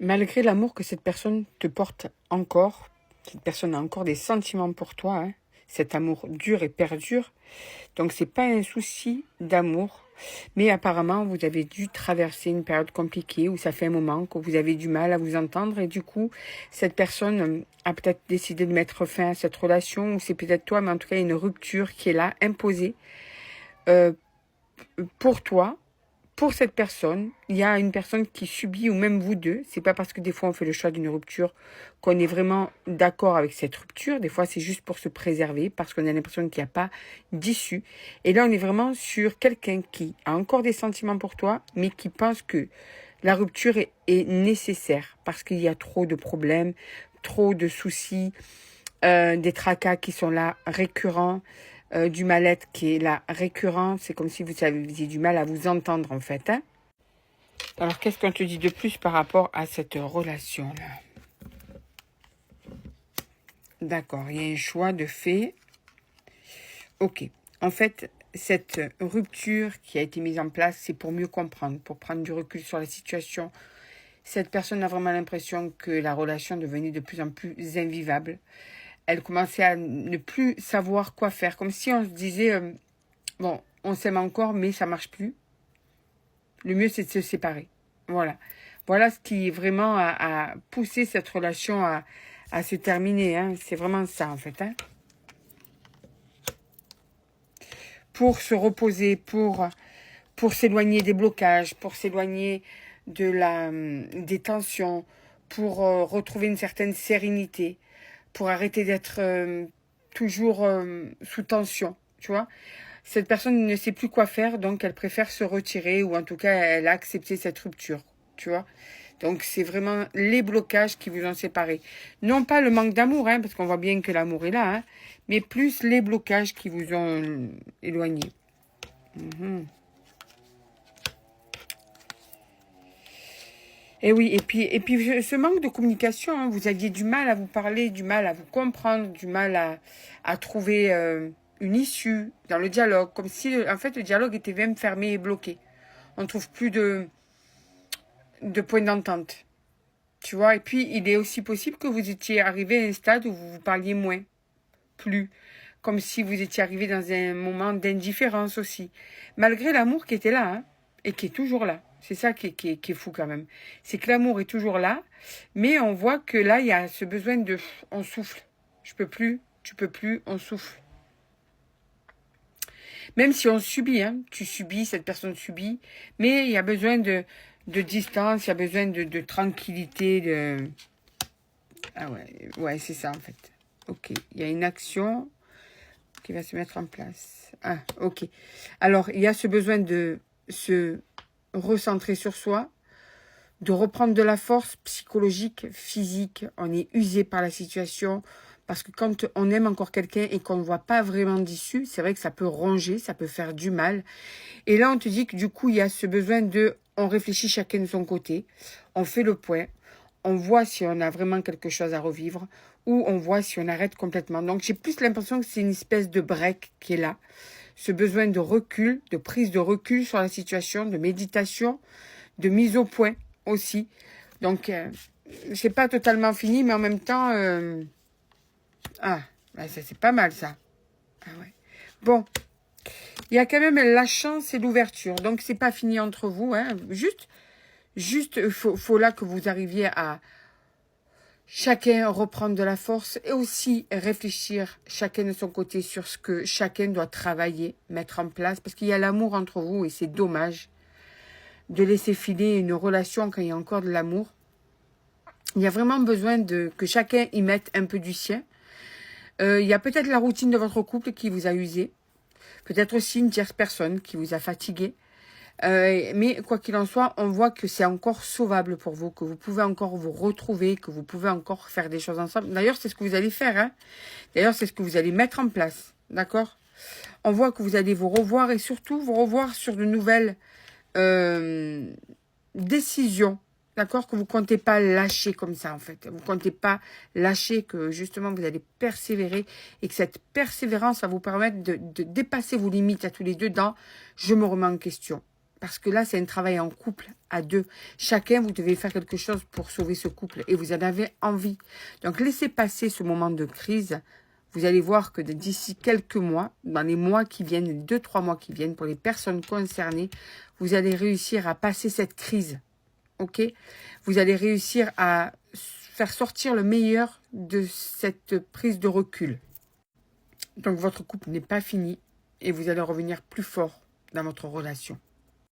Malgré l'amour que cette personne te porte encore, cette personne a encore des sentiments pour toi, hein, cet amour dure et perdure. Donc c'est pas un souci d'amour, mais apparemment vous avez dû traverser une période compliquée où ça fait un moment que vous avez du mal à vous entendre et du coup cette personne a peut-être décidé de mettre fin à cette relation ou c'est peut-être toi, mais en tout cas une rupture qui est là, imposée euh, pour toi. Pour cette personne, il y a une personne qui subit, ou même vous deux, c'est pas parce que des fois on fait le choix d'une rupture qu'on est vraiment d'accord avec cette rupture. Des fois, c'est juste pour se préserver, parce qu'on a l'impression qu'il n'y a pas d'issue. Et là, on est vraiment sur quelqu'un qui a encore des sentiments pour toi, mais qui pense que la rupture est nécessaire, parce qu'il y a trop de problèmes, trop de soucis, des tracas qui sont là, récurrents, du mal-être qui est là, récurrent. C'est comme si vous aviez du mal à vous entendre, en fait. Hein. Alors, qu'est-ce qu'on te dit de plus par rapport à cette relation-là? D'accord, il y a un choix de fait. Ok. En fait, cette rupture qui a été mise en place, c'est pour mieux comprendre, pour prendre du recul sur la situation. Cette personne a vraiment l'impression que la relation devenait de plus en plus invivable. Elle commençait à ne plus savoir quoi faire, comme si on se disait, bon, on s'aime encore, mais ça marche plus. Le mieux, c'est de se séparer. Voilà. Voilà ce qui vraiment a poussé cette relation à se terminer. Hein. C'est vraiment ça, en fait. Hein. Pour se reposer, pour s'éloigner des blocages, pour s'éloigner des tensions, pour retrouver une certaine sérénité, pour arrêter d'être toujours sous tension, tu vois. Cette personne ne sait plus quoi faire, donc elle préfère se retirer, ou en tout cas, elle a accepté cette rupture, tu vois. Donc, c'est vraiment les blocages qui vous ont séparés. Non pas le manque d'amour, hein, parce qu'on voit bien que l'amour est là, hein, mais plus les blocages qui vous ont éloignés. Mhm. Et oui, et puis ce manque de communication, hein, vous aviez du mal à vous parler, du mal à vous comprendre, du mal à trouver une issue dans le dialogue, comme si en fait le dialogue était même fermé et bloqué. On ne trouve plus de point d'entente, tu vois. Et puis il est aussi possible que vous étiez arrivé à un stade où vous vous parliez moins, plus, comme si vous étiez arrivé dans un moment d'indifférence aussi, malgré l'amour qui était là, hein, et qui est toujours là. C'est ça qui est fou quand même. C'est que l'amour est toujours là, mais on voit que là, il y a ce besoin de... On souffle. Je peux plus, tu peux plus, on souffle. Même si on subit, hein, tu subis, cette personne subit, mais il y a besoin de distance, il y a besoin de tranquillité, de... Ah ouais, c'est ça en fait. Ok, il y a une action qui va se mettre en place. Ah, ok. Alors, il y a ce besoin de se recentrer sur soi, de reprendre de la force psychologique, physique. On est usé par la situation parce que quand on aime encore quelqu'un et qu'on ne voit pas vraiment d'issue, c'est vrai que ça peut ronger, ça peut faire du mal. Et là, on te dit que du coup, il y a ce besoin de... On réfléchit chacun de son côté, on fait le point, on voit si on a vraiment quelque chose à revivre ou on voit si on arrête complètement. Donc, j'ai plus l'impression que c'est une espèce de break qui est là. Ce besoin de recul, de prise de recul sur la situation, de méditation, de mise au point aussi. Donc, c'est pas totalement fini, mais en même temps... Ah, bah ça c'est pas mal ça. Ah ouais. Bon, il y a quand même la chance et l'ouverture. Donc, c'est pas fini entre vous. Hein. Juste, faut là que vous arriviez à chacun reprendre de la force et aussi réfléchir chacun de son côté sur ce que chacun doit travailler, mettre en place. Parce qu'il y a l'amour entre vous et c'est dommage de laisser filer une relation quand il y a encore de l'amour. Il y a vraiment besoin que chacun y mette un peu du sien. Il y a peut-être la routine de votre couple qui vous a usé. Peut-être aussi une tierce personne qui vous a fatigué. Mais quoi qu'il en soit, on voit que c'est encore sauvable pour vous, que vous pouvez encore vous retrouver, que vous pouvez encore faire des choses ensemble. D'ailleurs, c'est ce que vous allez faire. Hein. D'ailleurs, c'est ce que vous allez mettre en place. D'accord? On voit que vous allez vous revoir et surtout vous revoir sur de nouvelles décisions. D'accord? Que vous comptez pas lâcher comme ça, en fait. Vous comptez pas lâcher, que justement, vous allez persévérer et que cette persévérance va vous permettre de dépasser vos limites à tous les deux dans « je me remets en question ». Parce que là, c'est un travail en couple, à deux. Chacun, vous devez faire quelque chose pour sauver ce couple. Et vous en avez envie. Donc, laissez passer ce moment de crise. Vous allez voir que d'ici quelques mois, dans les mois qui viennent, les 2-3 mois qui viennent, pour les personnes concernées, vous allez réussir à passer cette crise. Ok? Vous allez réussir à faire sortir le meilleur de cette prise de recul. Donc, votre couple n'est pas fini. Et vous allez revenir plus fort dans votre relation.